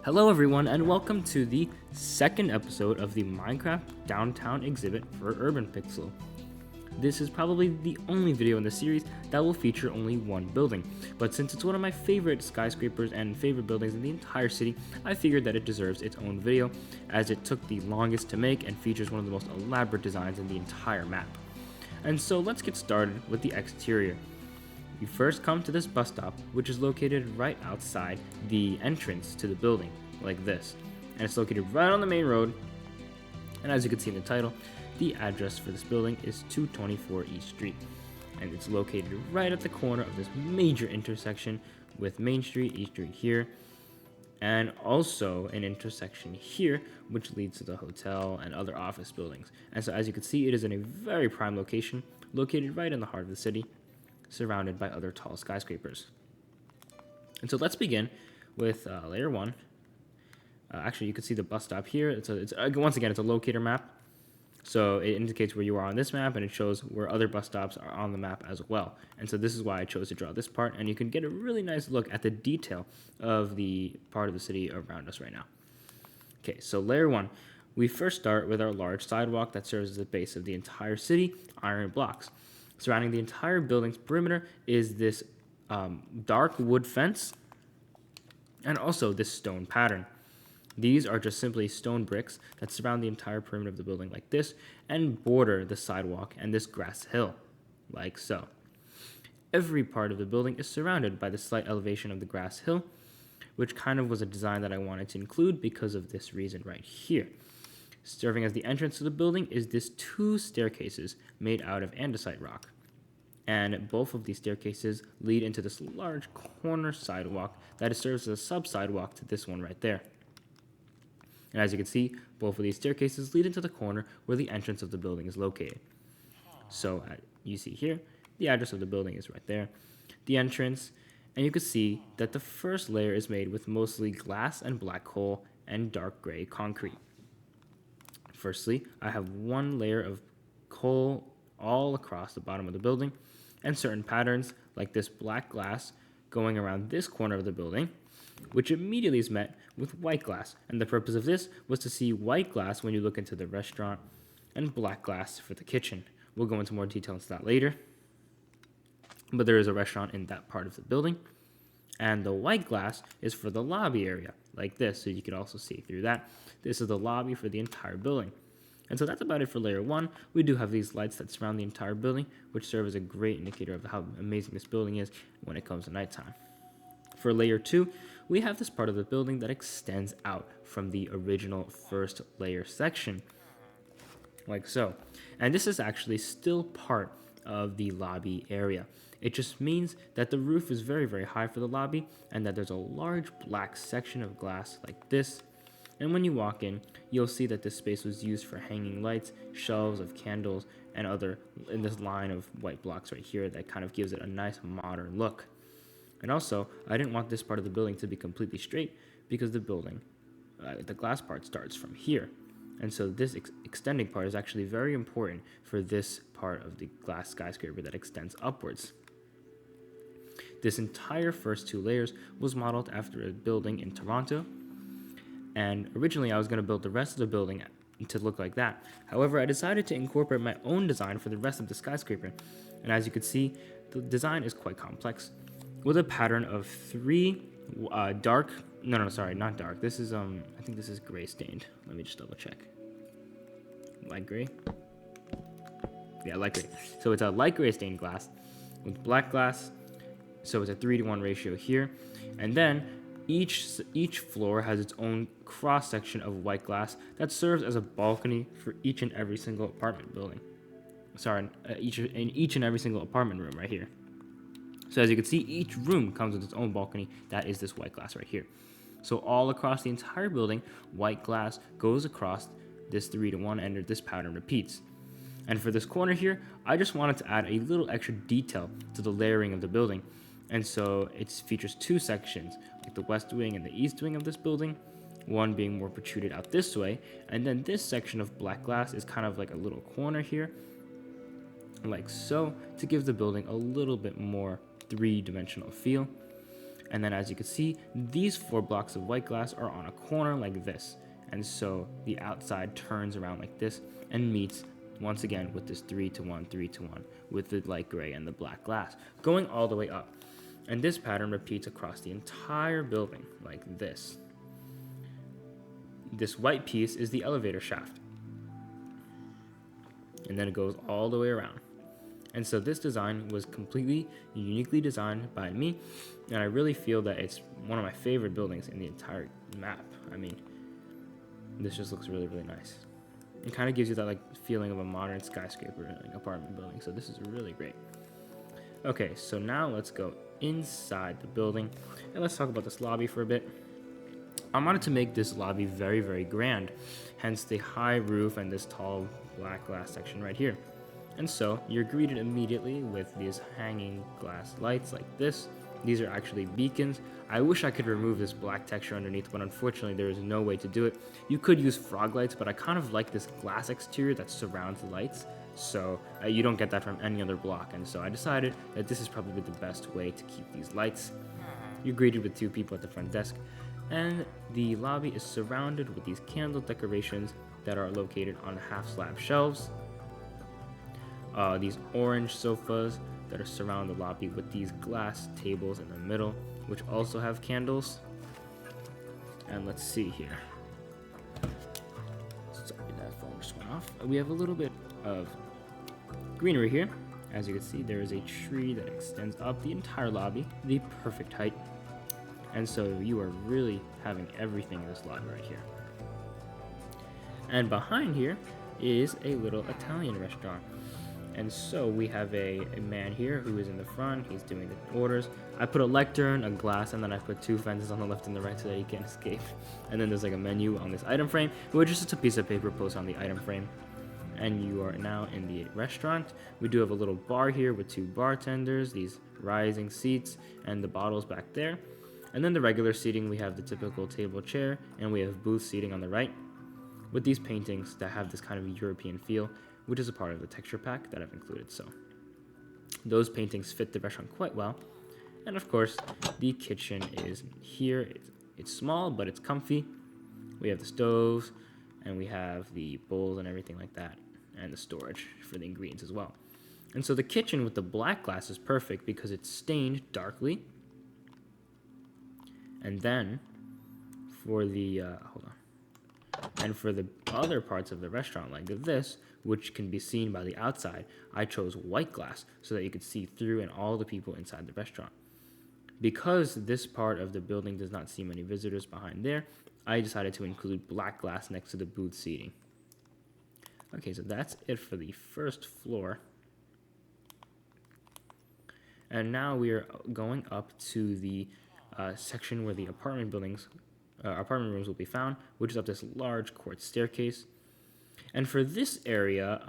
Hello everyone and welcome to the second episode of the Minecraft Downtown exhibit for Urban Pixel. This is probably the only video in the series that will feature only one building, but since it's one of my favorite skyscrapers and favorite buildings in the entire city, I figured that it deserves its own video as it took the longest to make and features one of the most elaborate designs in the entire map. And so let's get started with the exterior. You first come to this bus stop, which is located right outside the entrance to the building, like this. And it's located right on the main road. And as you can see in the title, the address for this building is 224 East Street. And it's located right at the corner of this major intersection with Main Street, East Street here, and also an intersection here, which leads to the hotel and other office buildings. And so as you can see, it is in a very prime location, located right in the heart of the city, surrounded by other tall skyscrapers. And so let's begin with layer 1. Actually, you can see the bus stop here. Once again, it's a locator map. So it indicates where you are on this map, and it shows where other bus stops are on the map as well. And so this is why I chose to draw this part, and you can get a really nice look at the detail of the part of the city around us right now. Okay, so layer 1. We first start with our large sidewalk that serves as the base of the entire city, iron blocks. Surrounding the entire building's perimeter is this dark wood fence and also this stone pattern. These are just simply stone bricks that surround the entire perimeter of the building like this and border the sidewalk and this grass hill, like so. Every part of the building is surrounded by the slight elevation of the grass hill, which kind of was a design that I wanted to include because of this reason right here. Serving as the entrance to the building is this 2 staircases made out of andesite rock. And both of these staircases lead into this large corner sidewalk that serves as a sub-sidewalk to this one right there. And as you can see, both of these staircases lead into the corner where the entrance of the building is located. So you see here, the address of the building is right there, the entrance, and you can see that the first layer is made with mostly glass and black coal and dark gray concrete. Firstly, I have one layer of coal all across the bottom of the building and certain patterns like this black glass going around this corner of the building, which immediately is met with white glass. And the purpose of this was to see white glass when you look into the restaurant and black glass for the kitchen. We'll go into more detail into that later. But there is a restaurant in that part of the building. And the white glass is for the lobby area, like this, so you can also see through that. This is the lobby for the entire building. And so that's about it for layer 1. We do have these lights that surround the entire building, which serve as a great indicator of how amazing this building is when it comes to nighttime. For layer 2, we have this part of the building that extends out from the original first layer section, like so. And this is actually still part of the lobby area. It just means that the roof is very, very high for the lobby and that there's a large black section of glass like this. And when you walk in, you'll see that this space was used for hanging lights, shelves of candles, and other in this line of white blocks right here that kind of gives it a nice modern look. And also, I didn't want this part of the building to be completely straight because the building, the glass part starts from here. And so this extending part is actually very important for this part of the glass skyscraper that extends upwards. This entire first 2 layers was modeled after a building in Toronto, and originally I was going to build the rest of the building to look like that. However, I decided to incorporate my own design for the rest of the skyscraper, and as you can see, the design is quite complex, with a pattern of 3 not dark. This is I think this is gray stained. Let me just double check. Light gray. Yeah, light gray. So it's a light gray stained glass with black glass. So it's a 3-to-1 ratio here, and then each floor has its own cross section of white glass that serves as a balcony for each and every single apartment building. Each and every single apartment room right here. So as you can see, each room comes with its own balcony. That is this white glass right here. So all across the entire building, white glass goes across this 3-to-1 and this pattern repeats. And for this corner here, I just wanted to add a little extra detail to the layering of the building. And so it features 2 sections, like the west wing and the east wing of this building, one being more protruded out this way, and then this section of black glass is kind of like a little corner here, like so, to give the building a little bit more 3-dimensional feel. And then as you can see, these 4 blocks of white glass are on a corner like this. And so the outside turns around like this and meets once again with this 3-to-1, 3-to-1 with the light gray and the black glass going all the way up. And this pattern repeats across the entire building like this. This white piece is the elevator shaft. And then it goes all the way around. And so this design was completely uniquely designed by me, and I really feel that it's one of my favorite buildings in the entire map. I mean, this just looks really, really nice. It kind of gives you that like feeling of a modern skyscraper, like apartment building. So this is really great. Okay, so now let's go inside the building and let's talk about this lobby for a bit. I wanted to make this lobby very, very grand, hence the high roof and this tall black glass section right here. And so you're greeted immediately with these hanging glass lights like this. These are actually beacons. I wish I could remove this black texture underneath, but unfortunately there is no way to do it. You could use frog lights, but I kind of like this glass exterior that surrounds the lights, so you don't get that from any other block. And so I decided that this is probably the best way to keep these lights. You're greeted with 2 people at the front desk, and the lobby is surrounded with these candle decorations that are located on half-slab shelves. These orange sofas that are surround the lobby with these glass tables in the middle, which also have candles. And let's see here. Sorry, that phone just went off. We have a little bit of greenery here. As you can see, there is a tree that extends up the entire lobby, the perfect height. And so you are really having everything in this lobby right here. And behind here is a little Italian restaurant. And so we have a man here who is in the front. He's doing the orders. I put a lectern, a glass, and then I put 2 fences on the left and the right so that he can't escape. And then there's like a menu on this item frame, which is just a piece of paper posted on the item frame. And you are now in the restaurant. We do have a little bar here with 2 bartenders, these rising seats, and the bottles back there. And then the regular seating, we have the typical table chair, and we have booth seating on the right with these paintings that have this kind of European feel, which is a part of the texture pack that I've included. So those paintings fit the restaurant quite well. And of course, the kitchen is here. It's small, but it's comfy. We have the stoves, and we have the bowls and everything like that, and the storage for the ingredients as well. And so the kitchen with the black glass is perfect because it's stained darkly. And then for the, hold on. And for the other parts of the restaurant, like this, which can be seen by the outside, I chose white glass so that you could see through and all the people inside the restaurant. Because this part of the building does not see many visitors behind there, I decided to include black glass next to the booth seating. Okay, so that's it for the first floor. And now we are going up to the section where the apartment rooms will be found, which is up this large quartz staircase. And for this area,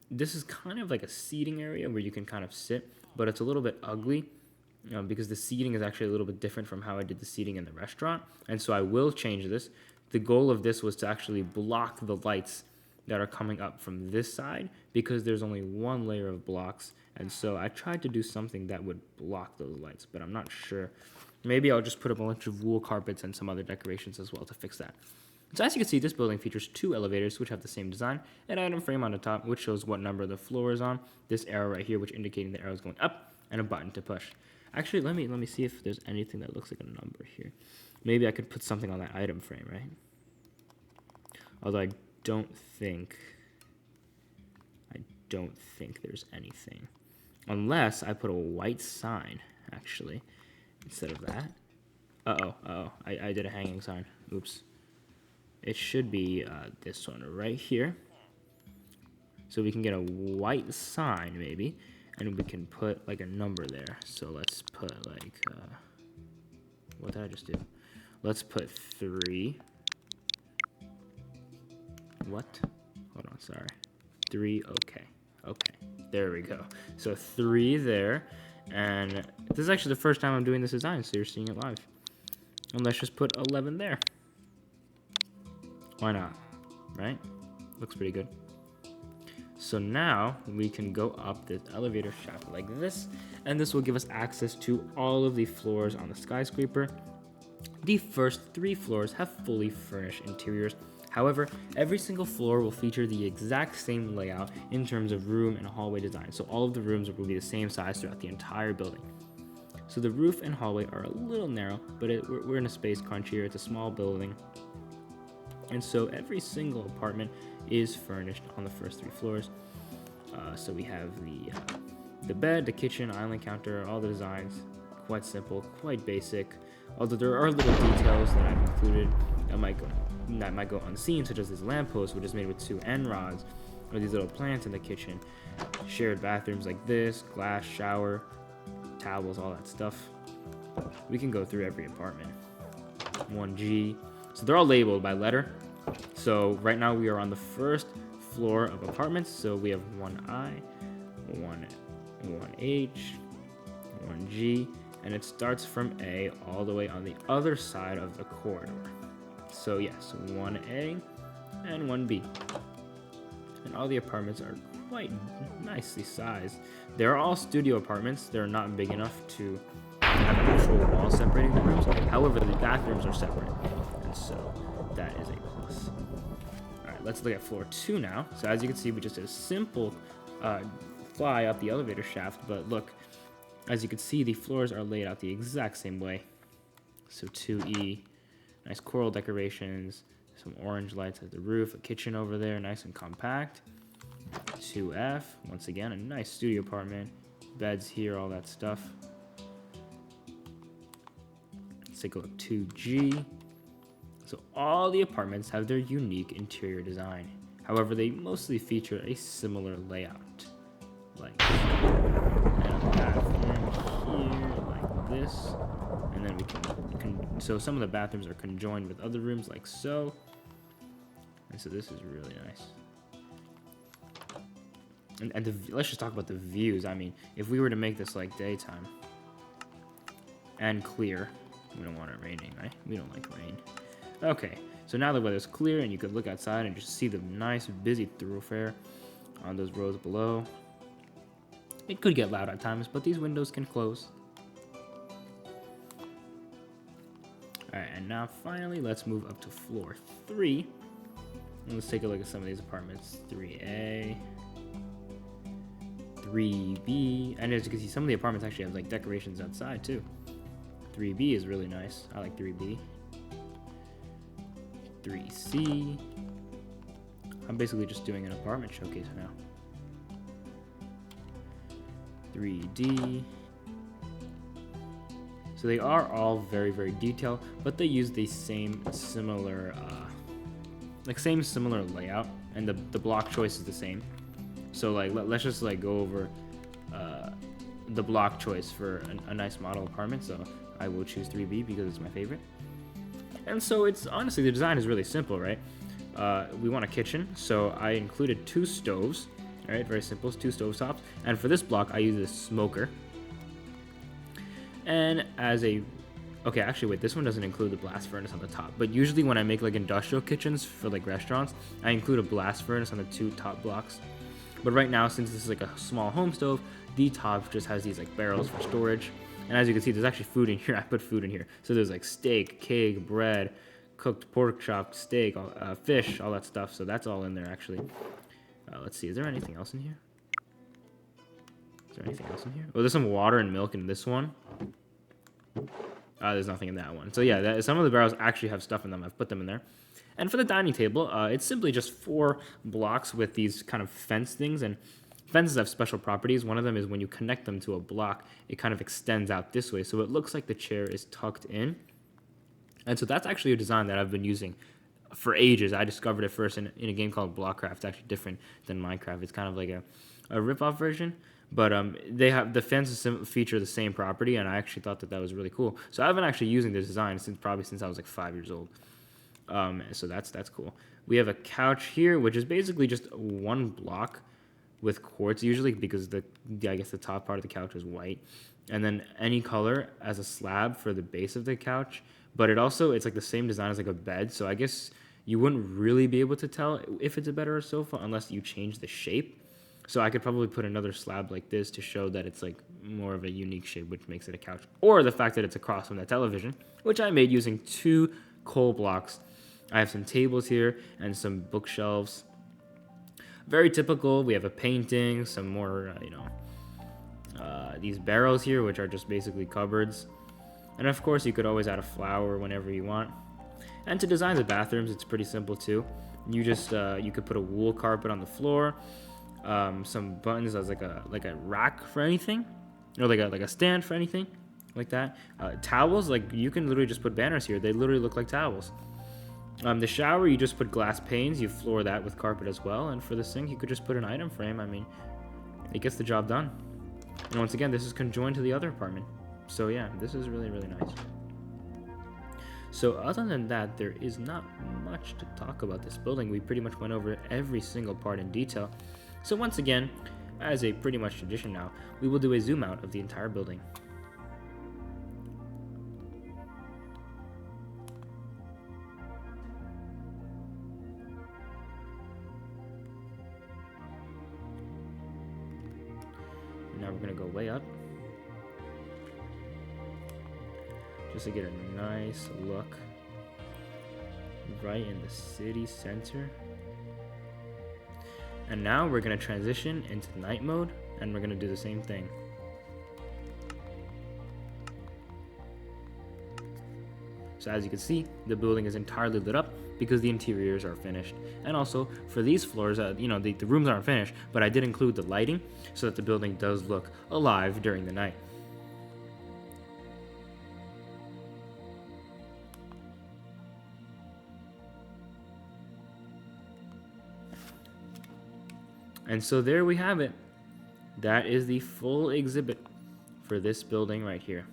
this is kind of like a seating area where you can kind of sit, but it's a little bit ugly because the seating is actually a little bit different from how I did the seating in the restaurant. And so I will change this. The goal of this was to actually block the lights that are coming up from this side because there's only 1 layer of blocks. And so I tried to do something that would block those lights, but I'm not sure. Maybe I'll just put up a bunch of wool carpets and some other decorations as well to fix that. So as you can see, this building features 2 elevators which have the same design, an item frame on the top which shows what number the floor is on, this arrow right here which indicating the arrow is going up, and a button to push. Actually, let me see if there's anything that looks like a number here. Maybe I could put something on that item frame, right? Although I don't think there's anything. Unless I put a white sign, actually, instead of that. I did a hanging sign. Oops. It should be this one right here. So we can get a white sign, maybe, and we can put, like, a number there. So let's put, like, what did I just do? Let's put 3. What? Hold on, sorry. 3, okay. Okay, there we go. So 3 there, and this is actually the first time I'm doing this design, so you're seeing it live. And let's just put 11 there. Why not? Right? Looks pretty good. So now we can go up this elevator shaft like this, and this will give us access to all of the floors on the skyscraper. The first 3 floors have fully furnished interiors. However, every single floor will feature the exact same layout in terms of room and hallway design. So all of the rooms will be the same size throughout the entire building. So the roof and hallway are a little narrow, but we're in a space crunch here. It's a small building. And so every single apartment is furnished on the first 3 floors. So we have the bed, the kitchen, island counter, all the designs. Quite simple, quite basic. Although there are little details that I've included that might go unseen, such as this lamppost, which is made with 2 end rods, or these little plants in the kitchen. Shared bathrooms like this, glass shower, towels, all that stuff. We can go through every apartment. 1G. So they're all labeled by letter. So right now we are on the first floor of apartments. So we have 1I, 1H, 1G, and it starts from A all the way on the other side of the corridor. So yes, 1A and 1B. And all the apartments are quite nicely sized. They're all studio apartments. They're not big enough to have an actual wall separating the rooms. However, the bathrooms are separate, and so that is a plus. All right, let's look at floor 2 now. So as you can see, we just did a simple fly up the elevator shaft, but look, as you can see, the floors are laid out the exact same way. So 2E, nice coral decorations, some orange lights at the roof, a kitchen over there, nice and compact. 2F, once again, a nice studio apartment, beds here, all that stuff. Let's take a look. 2G. So all the apartments have their unique interior design. However, they mostly feature a similar layout. Like a bathroom here, like this. And then we can so some of the bathrooms are conjoined with other rooms like so. And so this is really nice. And let's just talk about the views. I mean, if we were to make this like daytime and clear, we don't want it raining, right? We don't like rain. Okay, so now the weather's clear and you can look outside and just see the nice busy thoroughfare on those rows below. It could get loud at times, but these windows can close. Alright, and now finally let's move up to floor 3. And let's take a look at some of these apartments. 3A, 3B, and as you can see, some of the apartments actually have like decorations outside too. 3B is really nice. I like 3B. 3C. I'm basically just doing an apartment showcase now. 3D. So they are all very, very detailed, but they use the same similar layout, and the block choice is the same. So like let's just like go over the block choice for a nice model apartment. So I will choose 3B because it's my favorite. And so it's honestly, the design is really simple, right? We want a kitchen, so I included 2 stoves. All right, very simple, 2 stovetops. And for this block, I use a smoker. And okay, actually wait, this one doesn't include the blast furnace on the top. But usually when I make like industrial kitchens for like restaurants, I include a blast furnace on the 2 top blocks. But right now, since this is like a small home stove, the top just has these like barrels for storage. And as you can see, there's actually food in here. I put food in here. So there's like steak, cake, bread, cooked pork chop, steak, fish, all that stuff. So that's all in there actually. Let's see, is there anything else in here? Is there anything else in here? Oh, there's some water and milk in this one. There's nothing in that one. So yeah, some of the barrels actually have stuff in them. I've put them in there. And for the dining table, it's simply just 4 blocks with these kind of fence things. And fences have special properties. One of them is when you connect them to a block, it kind of extends out this way. So it looks like the chair is tucked in. And so that's actually a design that I've been using for ages. I discovered it first in a game called Blockcraft. It's actually different than Minecraft. It's kind of like a rip-off version. But they have the fences feature the same property, and I actually thought that was really cool. So I've been actually using this design probably since I was like 5 years old. So that's cool. We have a couch here, which is basically just 1 block with quartz usually, because I guess the top part of the couch is white, and then any color as a slab for the base of the couch. But it's like the same design as like a bed, so I guess you wouldn't really be able to tell if it's a bed or a sofa unless you change the shape. So I could probably put another slab like this to show that it's like more of a unique shape, which makes it a couch. Or the fact that it's across from the television, which I made using 2 coal blocks. I have some tables here and some bookshelves. Very typical. We have a painting, some more, these barrels here, which are just basically cupboards. And of course, you could always add a flower whenever you want. And to design the bathrooms, it's pretty simple too. You just you could put a wool carpet on the floor, some buttons as like a rack for anything, or like a stand for anything, like that. Towels, like you can literally just put banners here. They literally look like towels. The shower, you just put glass panes. You floor that with carpet as well. And for the sink, you could just put an item frame. I mean, it gets the job done. And once again, this is conjoined to the other apartment. So yeah, this is really, really nice. So other than that, there is not much to talk about this building. We pretty much went over every single part in detail. So once again, as a pretty much tradition now, we will do a zoom out of the entire building. Now we're gonna go way up, just to get a nice look right in the city center. And now we're gonna transition into night mode, and we're gonna do the same thing. So as you can see, the building is entirely lit up because the interiors are finished. And also for these floors, the rooms aren't finished, but I did include the lighting so that the building does look alive during the night. And so there we have it. That is the full exhibit for this building right here.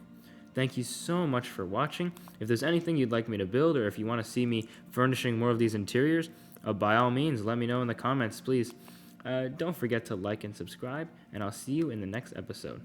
Thank you so much for watching. If there's anything you'd like me to build, or if you want to see me furnishing more of these interiors, by all means, let me know in the comments, please. Don't forget to like and subscribe, and I'll see you in the next episode.